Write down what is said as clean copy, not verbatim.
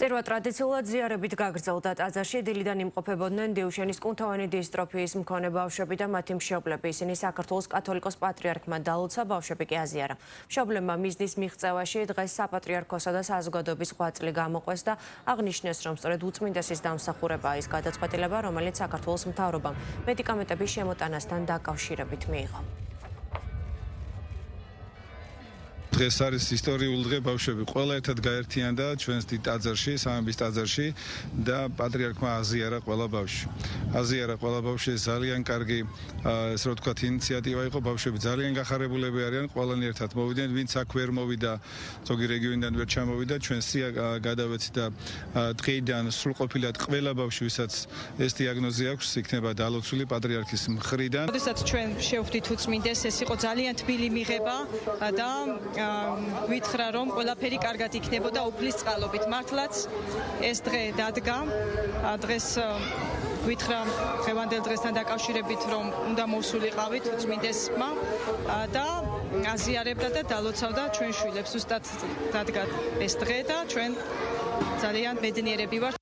წირვა ტრადიციულად ზიარებით გაგრძელდა ტაძარში. დილიდან იმყოფებოდნენ დიუშენის კუნთოვანი დისტროფიის მქონე ბავშვები და მათი მშობლები. ისინი საქართველოს კათოლიკოს პატრიარქმა დალოცა, ბავშვები კი აზიარა. მშობლებმა მიზნის მიღწევაში დღეს საპატრიარქოსა და საზოგადოების ღვაწლი გამოყვეს და აღნიშნეს, რომ სწორედ უწმინდესის დამსახურებაა ის გადაწყვეტილება, რომელიც საქართველოს მთავრობამ მედიკამენტების შემოტანასთან დაკავშირებით მიიღო. დღეს არის ისტორიული დღე, ბავშვები ყველა ერთად გაერთიანდა ჩვენს დიდ ტაძარში, სამების ტაძარში და პატრიარქმა აზიარა ყველა ბავშვი. აზიარა ყველა ბავშვი, ძალიან კარგი, ესე რომ ვთქვათ, ინიციატივა იყო, ბავშვები ძალიან გახარებულები არიან, ყველანი ერთად მოვიდნენ, ვინც აქ ვერ მოვიდა, ზოგი რეგიონიდან ვერ ჩამოვიდა, ჩვენ სია გადავეცით და დღეიდან სრულყოფილად ყველა ბავშვი, ვისაც ეს დიაგნოზი აქვს, იქნება დალოცული პატრიარქის მხრიდან. როდესაც ჩვენ შევხვდით უწმინდეს, ეს იყო ძალიან თბილი მიღება და ვითხრა, რომ ყველაფერი კარგად იქნებოდა უფლის წყალობით. მართლაც ეს დღე დადგა. დღეს ვითხრა დღევანდელ დღესთან დაკავშირებით, რომ უნდა მოსულიყავით უწმინდესმა და აზიარებდა და დალოცავდა ჩვენ შვილებს. ზუსტად დადგა ეს დღე და ჩვენ ძალიან ბედნიერები ვართ.